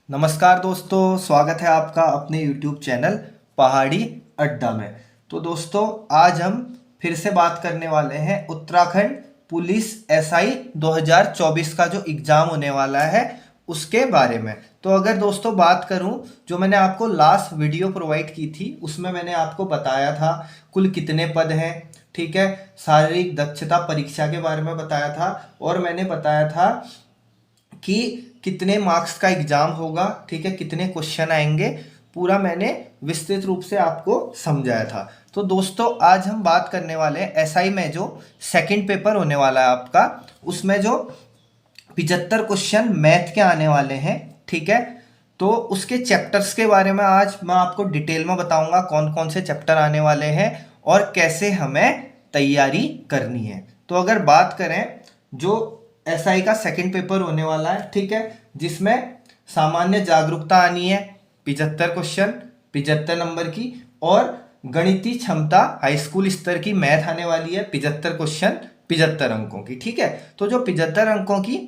नमस्कार दोस्तों, स्वागत है आपका अपने YouTube चैनल पहाड़ी अड्डा में। तो दोस्तों, आज हम फिर से बात करने वाले हैं उत्तराखंड पुलिस एसआई 2024 का जो एग्ज़ाम होने वाला है उसके बारे में। तो अगर दोस्तों बात करूं, जो मैंने आपको लास्ट वीडियो प्रोवाइड की थी उसमें मैंने आपको बताया था कुल कितने पद हैं, ठीक है। शारीरिक दक्षता परीक्षा के बारे में बताया था और मैंने बताया था कि कितने मार्क्स का एग्जाम होगा, ठीक है, कितने क्वेश्चन आएंगे, पूरा मैंने विस्तृत रूप से आपको समझाया था। तो दोस्तों, आज हम बात करने वाले हैं एसआई में जो सेकंड पेपर होने वाला है आपका, उसमें जो 75 क्वेश्चन मैथ के आने वाले हैं, ठीक है। तो उसके चैप्टर्स के बारे में आज मैं आपको डिटेल में बताऊंगा कौन कौन से चैप्टर आने वाले हैं और कैसे हमें तैयारी करनी है। तो अगर बात करें, जो एसआई का सेकंड पेपर होने वाला है, ठीक है, जिसमें सामान्य जागरूकता आनी है 75 क्वेश्चन 75 नंबर की, और गणितीय क्षमता हाई स्कूल स्तर की मैथ आने वाली है 75 क्वेश्चन 75 अंकों की, ठीक है। तो जो 75 अंकों की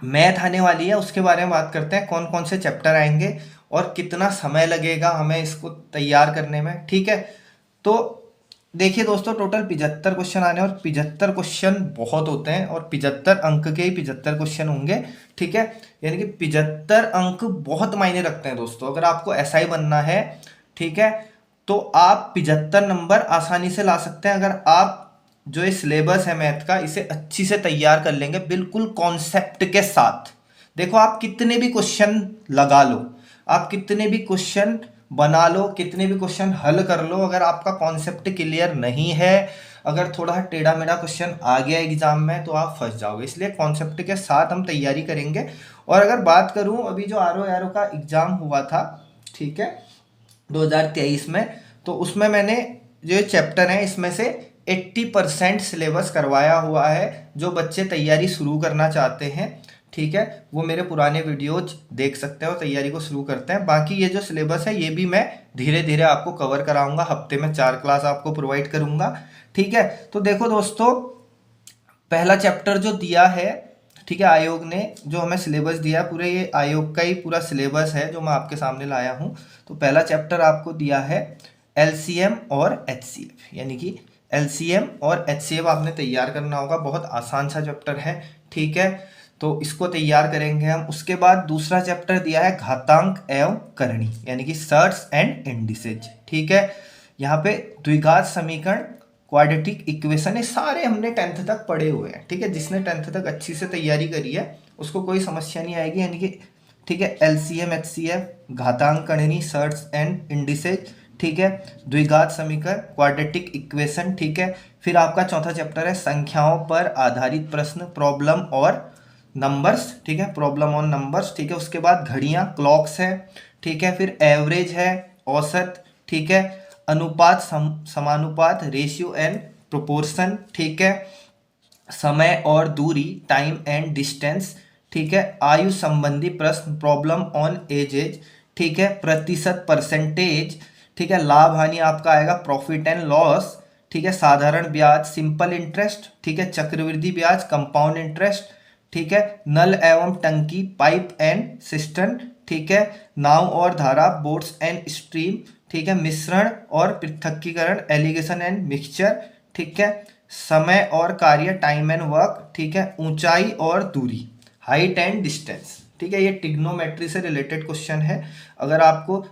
मैथ आने वाली है उसके बारे में बात करते हैं, कौन कौन से चैप्टर आएंगे और कितना समय लगेगा हमें इसको तैयार करने में, ठीक है। तो देखिए दोस्तों, टोटल 75 क्वेश्चन आने और 75 क्वेश्चन बहुत होते हैं और 75 अंक के ही 75 क्वेश्चन होंगे, ठीक है। यानी कि 75 अंक बहुत मायने रखते हैं दोस्तों। अगर आपको एसआई बनना है, ठीक है, तो आप 75 नंबर आसानी से ला सकते हैं अगर आप जो ये सिलेबस है मैथ का इसे अच्छी से तैयार कर लेंगे, बिल्कुल कॉन्सेप्ट के साथ। देखो, आप कितने भी क्वेश्चन लगा लो, आप कितने भी क्वेश्चन बना लो, कितने भी क्वेश्चन हल कर लो, अगर आपका कॉन्सेप्ट क्लियर नहीं है, अगर थोड़ा टेढ़ा मेढ़ा क्वेश्चन आ गया एग्जाम में, तो आप फंस जाओगे। इसलिए कॉन्सेप्ट के साथ हम तैयारी करेंगे। और अगर बात करूं, अभी जो आर का एग्जाम हुआ था, ठीक है, 2023 में, तो उसमें मैंने जो चैप्टर हैं इसमें से 80% सिलेबस करवाया हुआ है। जो बच्चे तैयारी शुरू करना चाहते हैं, ठीक है, वो मेरे पुराने वीडियोज देख सकते हैं और तैयारी को शुरू करते हैं। बाकी ये जो सिलेबस है ये भी मैं धीरे धीरे आपको कवर कराऊंगा, हफ्ते में 4 क्लास आपको प्रोवाइड करूंगा, ठीक है। तो देखो दोस्तों, पहला चैप्टर जो दिया है, ठीक है, आयोग ने जो हमें सिलेबस दिया है, पूरे ये आयोग का ही पूरा सिलेबस है जो मैं आपके सामने लाया हूँ। तो पहला चैप्टर आपको दिया है एलसीएम और एचसीएफ, यानी कि एलसीएम और एचसीएफ आपने तैयार करना होगा। बहुत आसान सा चैप्टर है, ठीक है, तो इसको तैयार करेंगे हम। उसके बाद दूसरा चैप्टर दिया है घातांक एवं करणी, यानी कि सर्ट्स एंड इंडिसेज, ठीक है। यहाँ पे द्विघात समीकरण, क्वाड्रेटिक इक्वेशन, ये सारे हमने 10th तक पढ़े हुए हैं, ठीक है। जिसने 10th तक अच्छी से तैयारी करी है उसको कोई समस्या नहीं आएगी, यानी कि ठीक है। एलसीएम एचसीएफ, घातांक करणी, सर्ट्स एंड इंडिसेज, ठीक है, द्विघात समीकरण, क्वाड्रेटिक इक्वेशन, ठीक है। फिर आपका चौथा चैप्टर है संख्याओं पर आधारित प्रश्न, प्रॉब्लम और नंबर्स, ठीक है, प्रॉब्लम ऑन नंबर्स, ठीक है। उसके बाद घड़ियां, क्लॉक्स है, ठीक है। फिर एवरेज है, औसत, ठीक है, अनुपात, समानुपात, रेशियो एंड प्रोपोर्शन, ठीक है। समय और दूरी, टाइम एंड डिस्टेंस, ठीक है। आयु संबंधी प्रश्न, प्रॉब्लम ऑन एजेज, ठीक है। प्रतिशत, परसेंटेज, ठीक है। लाभ हानि आपका आएगा प्रॉफिट एंड लॉस, ठीक है। साधारण ब्याज, सिंपल इंटरेस्ट, ठीक है। चक्रवृद्धि ब्याज, कंपाउंड इंटरेस्ट, ठीक है। नल एवं टंकी, पाइप एंड सिस्टर्न, ठीक है। नाव और धारा, बोट्स एंड स्ट्रीम, ठीक है। मिश्रण और पृथक्कीकरण, एलिगेशन एंड मिक्सचर, ठीक है। समय और कार्य, टाइम एंड वर्क, ठीक है। ऊंचाई और दूरी, हाइट एंड डिस्टेंस, ठीक है। ये ट्रिग्नोमेट्री से रिलेटेड क्वेश्चन है। अगर आपको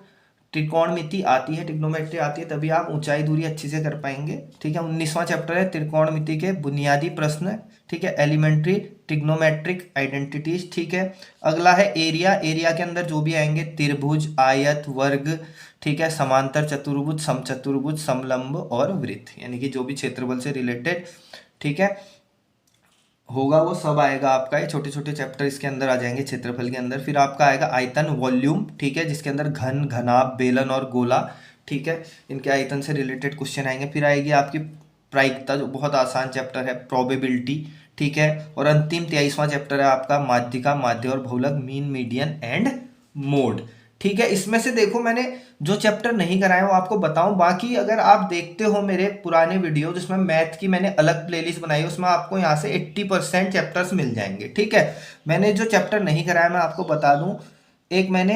त्रिकोणमिति आती है, ट्रिग्नोमेट्री आती है, तभी आप ऊंचाई दूरी अच्छी से कर पाएंगे, ठीक है। 19वां चैप्टर है त्रिकोणमिति के बुनियादी प्रश्न, ठीक है, एलिमेंट्री ट्रिग्नोमेट्रिक आइडेंटिटीज, ठीक है। अगला है एरिया, एरिया के अंदर जो भी आएंगे त्रिभुज, आयत, वर्ग, ठीक है, समांतर चतुर्भुज, समचतुर्भुज, समलंब और वृत्त, यानी कि जो भी क्षेत्रफल से रिलेटेड, ठीक है, होगा वो सब आएगा आपका। ये छोटे छोटे चैप्टर इसके अंदर आ जाएंगे क्षेत्रफल के अंदर। फिर आपका आएगा आयतन, वॉल्यूम, ठीक है, जिसके अंदर घन, घनाभ, बेलन और गोला, ठीक है, इनके आयतन से रिलेटेड क्वेश्चन आएंगे। फिर आएगी आपकी प्रायिकता, जो बहुत आसान चैप्टर है, प्रोबेबिलिटी, ठीक है। और अंतिम 23वां चैप्टर है आपका माध्यिका, माध्य और बहुलक, मीन, मीडियन एंड मोड, ठीक है। इसमें से देखो, मैंने जो चैप्टर नहीं कराए वो आपको बताऊं, बाकी अगर आप देखते हो मेरे पुराने वीडियो जिसमें मैथ की मैंने अलग प्लेलिस्ट बनाई है, उसमें आपको यहाँ से 80% चैप्टर्स मिल जाएंगे, ठीक है। मैंने जो चैप्टर नहीं कराया मैं आपको बता दूं, एक मैंने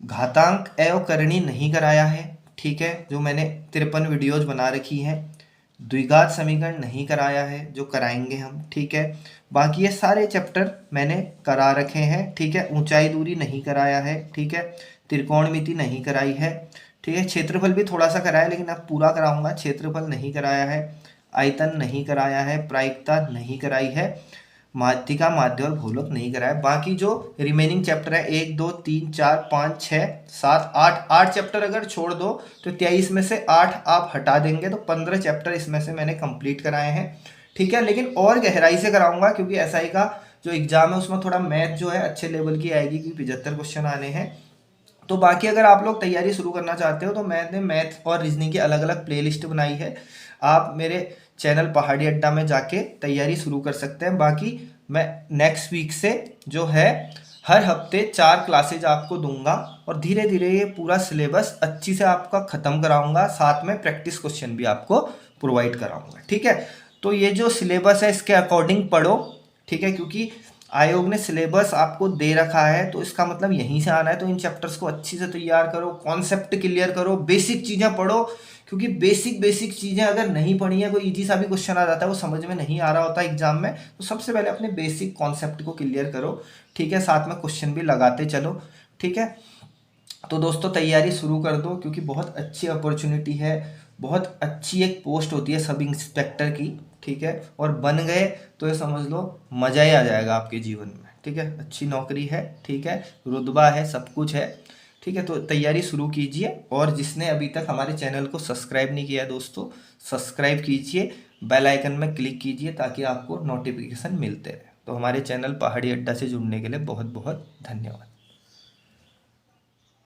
घातांक अवकरणी नहीं कराया है, ठीक है, जो मैंने 53 वीडियोज बना रखी हैं। द्विघात समीकरण नहीं कराया है, जो कराएंगे हम, ठीक है। बाकी ये सारे चैप्टर मैंने करा रखे हैं, ठीक है। ऊंचाई दूरी नहीं कराया है, ठीक है। त्रिकोणमिति नहीं कराई है, ठीक है। क्षेत्रफल भी थोड़ा सा कराया, लेकिन अब पूरा कराऊंगा। क्षेत्रफल नहीं कराया है, आयतन नहीं कराया है, प्रायिकता नहीं कराई है, माध्यिका, माध्य और भूलोक नहीं कराया। बाकी जो रिमेनिंग चैप्टर है 1 2 3 4 5 6 7 8 8 चैप्टर अगर छोड़ दो तो 23 में से 8 आप हटा देंगे तो 15 चैप्टर इसमें से मैंने कंप्लीट कराए हैं, ठीक है। लेकिन और गहराई से कराऊंगा, क्योंकि एसआई का जो एग्जाम है उसमें थोड़ा मैथ जो है अच्छे लेवल की आएगी, क्योंकि 75 क्वेश्चन आने हैं। तो बाकी अगर आप लोग तैयारी शुरू करना चाहते हो तो मैंने मैथ और रीजनिंग की अलग अलग प्लेलिस्ट बनाई है, आप मेरे चैनल पहाड़ी अड्डा में जाके तैयारी शुरू कर सकते हैं। बाकी मैं नेक्स्ट वीक से जो है हर हफ्ते 4 क्लासेज आपको दूंगा और धीरे धीरे ये पूरा सिलेबस अच्छी से आपका ख़त्म कराऊंगा, साथ में प्रैक्टिस क्वेश्चन भी आपको प्रोवाइड कराऊंगा, ठीक है। तो ये जो सिलेबस है इसके अकॉर्डिंग पढ़ो, ठीक है, क्योंकि आयोग ने सिलेबस आपको दे रखा है तो इसका मतलब यहीं से आना है। तो इन चैप्टर्स को अच्छी से तैयार करो, कॉन्सेप्ट क्लियर करो, बेसिक चीज़ें पढ़ो, क्योंकि बेसिक चीज़ें अगर नहीं पढ़ी है, कोई इजी सा भी क्वेश्चन आ जाता है वो समझ में नहीं आ रहा होता एग्जाम में, तो सबसे पहले अपने बेसिक कॉन्सेप्ट को क्लियर करो, ठीक है। साथ में क्वेश्चन भी लगाते चलो, ठीक है। तो दोस्तों तैयारी शुरू कर दो, क्योंकि बहुत अच्छी अपॉर्चुनिटी है, बहुत अच्छी एक पोस्ट होती है सब इंस्पेक्टर की, ठीक है। और बन गए तो ये समझ लो मज़ा ही आ जाएगा आपके जीवन में, ठीक है। अच्छी नौकरी है, ठीक है, रुतबा है, सब कुछ है, ठीक है। तो तैयारी शुरू कीजिए, और जिसने अभी तक हमारे चैनल को सब्सक्राइब नहीं किया दोस्तों, सब्सक्राइब कीजिए, बेल आइकन में क्लिक कीजिए ताकि आपको नोटिफिकेशन मिलते रहे। तो हमारे चैनल पहाड़ी अड्डा से जुड़ने के लिए बहुत बहुत धन्यवाद।